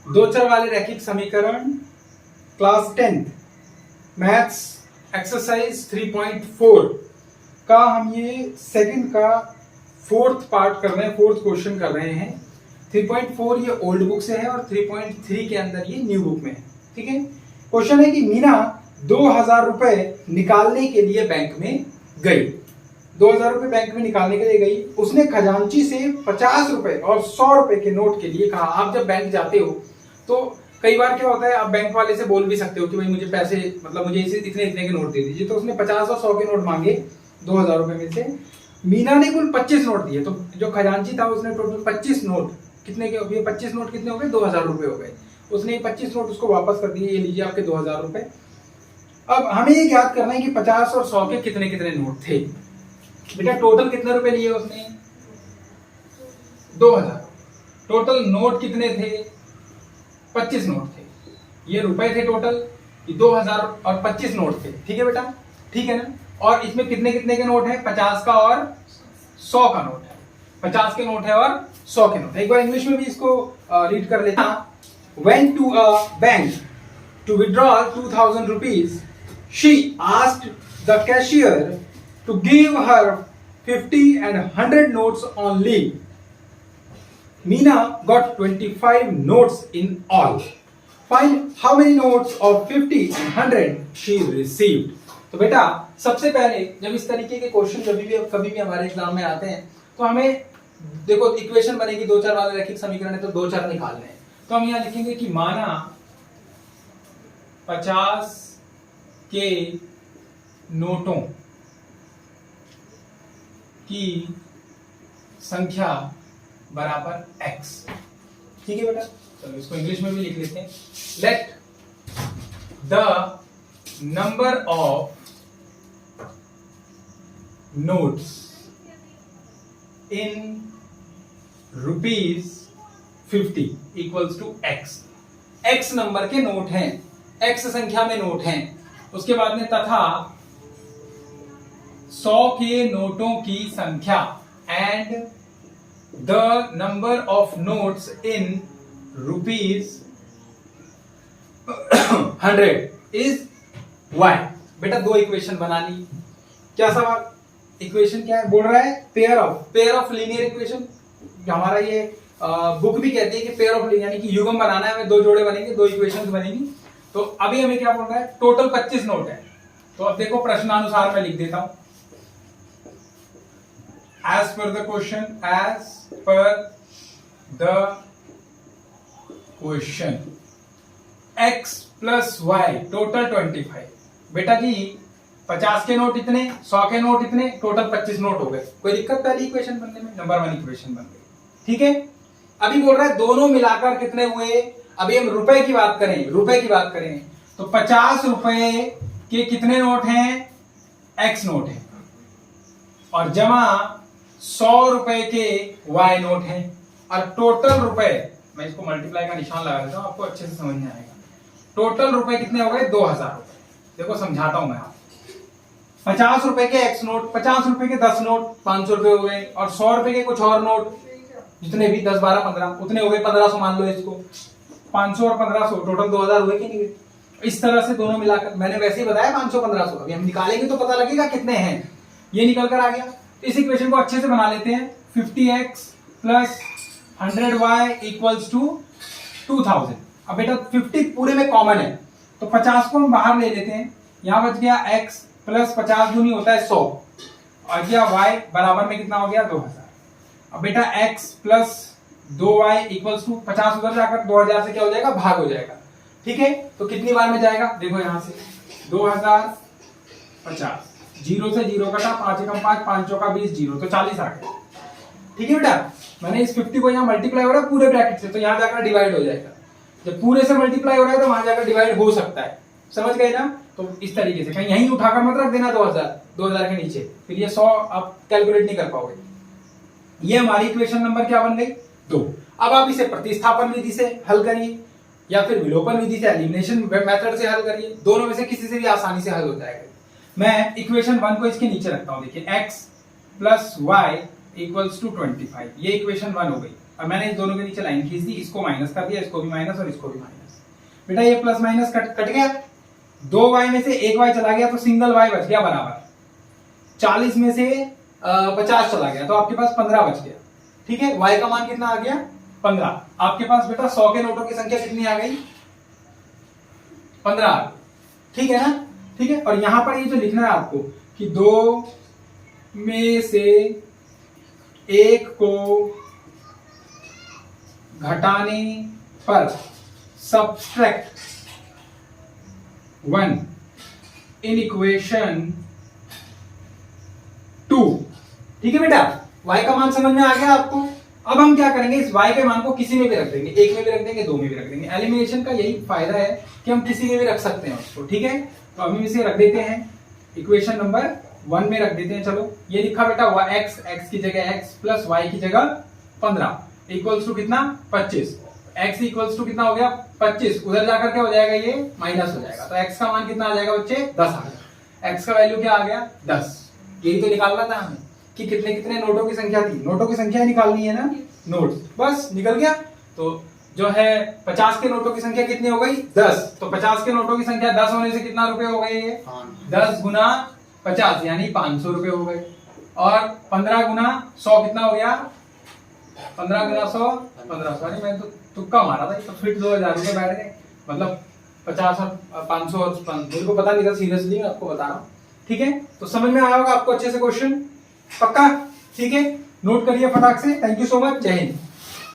दो चर वाले रैखिक समीकरण क्लास 10th मैथ्स एक्सरसाइज 3.4 का हम ये सेकंड का फोर्थ पार्ट कर रहे हैं, फोर्थ क्वेश्चन कर रहे हैं। 3.4 ये ओल्ड बुक से है और 3.3 के अंदर ये न्यू बुक में है। ठीक है, क्वेश्चन है कि मीना 2000 रुपए निकालने के लिए बैंक में गई। 2000 रुपए बैंक में निकालने के लिए गई। उसने खजांची से 50 रुपए और 100 रुपए के नोट के लिए कहा। आप जब बैंक जाते हो तो कई बार क्या होता है, आप बैंक वाले से बोल भी सकते हो कि भाई मुझे पैसे, मतलब मुझे इसे इतने इतने के नोट दे दीजिए। तो उसने 50 और 100 के नोट मांगे 2000 रुपए में से। मीना ने कुल 25 नोट दिए। तो जो खजांची था उसने टोटल 25 नोट कितने के हो गए? 25 नोट कितने हो गए? 2000 रुपए हो गए। उसने 25 नोट उसको वापस कर दिए, ये लीजिए आपके 2000 रुपए। अब हमें ये याद करना है कि 50 और 100 के कितने कितने नोट थे। बेटा टोटल कितने रुपए लिए उसने? 2000। टोटल नोट कितने थे? 25 नोट थे। ये रुपए थे टोटल, ये 2000 और 25 नोट थे। ठीक है बेटा, ठीक है ना। और इसमें कितने कितने के नोट है? 50 का और 100 का नोट है। 50 के नोट है और 100 के नोट है। एक बार इंग्लिश में भी इसको रीड कर लेता। Went to a bank to withdraw 2000 rupees. She asked the cashier to give her 50 and 100 notes only. Meena got 25 notes in all. Find how many notes of 50 and 100 she received. तो बेटा सबसे पहले जब इस तरीके के क्वेश्चन कभी भी हमारे एग्जाम में आते हैं तो हमें देखो इक्वेशन बनेगी, दो चार वाले रैखिक समीकरण है तो दो चार निकालने हैं। तो हम यहां लिखेंगे कि माना 50 के नोटों की संख्या बराबर x। ठीक है बेटा, चलो इसको इंग्लिश में भी लिख लेते हैं। Let the number of notes in rupees 50 equals to x। x number के नोट हैं, x संख्या में नोट हैं। उसके बाद में तथा 100 के नोटों की संख्या and the number of notes in rupees 100 is y। बेटा दो इक्वेशन बना ली। क्या सवाल, इक्वेशन क्या है? बोल रहा है पेयर ऑफ लीनियर इक्वेशन। हमारा ये बुक भी कहती है कि पेयर ऑफ लीनियर, यानी कि युग्म बनाना है। हमें दो जोड़े बनेंगे, दो इक्वेशंस बनेंगी। तो अभी हमें क्या बोल रहा है? टोटल 25 नोट है। तो अब देखो प्रश्नानुसार मैं लिख देता हूं। As per the question, x plus y total 25। बेटा जी 50 के नोट इतने, 100 के नोट इतने, टोटल 25 नोट हो गए। कोई दिक्कत पहली इक्वेशन बनने में? नंबर 1 इक्वेशन बन गई। ठीक है, अभी बोल रहा है दोनों मिलाकर कितने हुए। अभी हम रुपए की बात करें तो 50 रुपए के कितने नोट हैं? x नोट है। और जमा 100 रुपए के y नोट हैं। और टोटल रुपए, मैं इसको मल्टीप्लाई का निशान लगा देता हूं, आपको अच्छे से समझ में आएगा। टोटल रुपए कितने हो गए? 2000 रुपए। देखो समझाता हूं मैं आपको। 50 रुपए के x नोट, 50 रुपए के 10 नोट 500 रुपए हो गए। और 100 रुपए के कुछ और नोट, जितने भी 10 12 15 उतने हो गए। 1500 मान लो इसको। 500 और 1500 टोटल 2000 हुए कि नहीं हुए? इस तरह से दोनों मिलाकर, मैंने वैसे ही बताया 500 1500। अभी हम निकालेंगे तो पता लगेगा कितने हैं। ये निकल कर आ गया। इस इक्वेशन को अच्छे से बना लेते हैं। 50x plus 100y equals to 2000। अब बेटा 50 पूरे में कॉमन है तो 50 को हम बाहर ले लेते हैं। यहां बच गया x प्लस 50 दूनी होता है 100 और गया y बराबर में कितना हो गया? 2000। अब बेटा x plus 2y equals to 50 उधर जाकर 2000 से क्या हो जाएगा? भाग हो जाएगा। ठीक है, तो कितनी बार में जाएगा? देखो यहां से 2050, 0 से 0 कटा, 5 एकम 5, 5 चौका 20, 0 तो 40 आ गया। ठीक है बेटा, मैंने इस 50 को यहाँ मल्टीप्लाई हो रहा है पूरे ब्रैकेट से, तो यहाँ जाकर डिवाइड हो जाएगा। जब पूरे से मल्टीप्लाई हो रहा है तो वहां जाकर डिवाइड हो सकता है। समझ गए ना? तो इस तरीके से कहीं यहीं उठाकर मत रख देना 2000 के नीचे, फिर ये 100 आप कैलकुलेट नहीं कर पाओगे। ये हमारी इक्वेशन नंबर क्या बन गई? 2। अब आप इसे प्रतिस्थापन विधि से हल करिए या फिर विलोपन विधि से, एलिमिनेशन मेथड से हल करिए। दोनों में से किसी से भी आसानी से हल हो जाएगा। मैं इक्वेशन 1 को इसके नीचे रखता हूं। देखिए x plus y equals to 25, ये इक्वेशन 1 हो गई। और मैंने इन दोनों के नीचे लाइन खींच दी, इसको माइनस कर दिया, इसको भी माइनस और इसको भी माइनस। बेटा ये प्लस माइनस कट गया, 2y में से 1y चला गया तो सिंगल y बच गया बराबर, 40 में से 50 चला गया तो आपके पास 15 बच गया। ठीक है, y का मान कितना आ गया 15। आपके पास बेटा 100 के नोटों की संख्या कितनी आ गई 15 आ गई। ठीक है ना, ठीक है। और यहां पर ये जो लिखना है आपको कि 2 में से 1 को घटाने पर सब्सट्रैक्ट 1 इन इक्वेशन 2। ठीक है बेटा, y का मान समझ में आ गया आपको। अब हम क्या करेंगे, इस y के मान को किसी में भी रख देंगे, 1 में भी रख देंगे, 2 में भी रख देंगे। एलिमिनेशन का यही फायदा है कि हम किसी में भी रख सकते हैं उसको। ठीक है, तो हम इसे रख देते हैं इक्वेशन नंबर 1 में रख देते हैं। चलो ये लिखा बेटा x की जगह x प्लस y की जगह 15 इक्वल्स टू कितना 25। x इक्वल्स टू कितना हो गया 25, उधर जाकर क्या हो जाएगा ये माइनस हो जाएगा, तो x का मान कितना आ जाएगा बच्चे 10 आ गया। x का वैल्यू क्या आ गया 10। यही तो निकालना था हमें कि कितने कितने नोटों की संख्या थी, नोटों की संख्या निकालनी है ना, नोट्स, बस निकल गया। तो जो है 50 के नोटों की संख्या कितनी हो गई 10, तो 50 के नोटों की संख्या 10 होने से कितना रुपए हो गए ये 10 गुना 50 यानी 500 रुपए हो गए। और 15 गुना 100 कितना हो गया 15 गुना 100 1500, सॉरी मैं तो तुक्का मारा था, तो फिर 2000 रुपए बैठ गए, मतलब 50 और 500 और मेरे को पता नहीं था, सीरियसली मैं आपको बता रहा हूँ। ठीक है, तो समझ में आया होगा आपको अच्छे से क्वेश्चन, पक्का। ठीक है, नोट करिए फटाक से। थैंक यू सो मच, जय हिंद।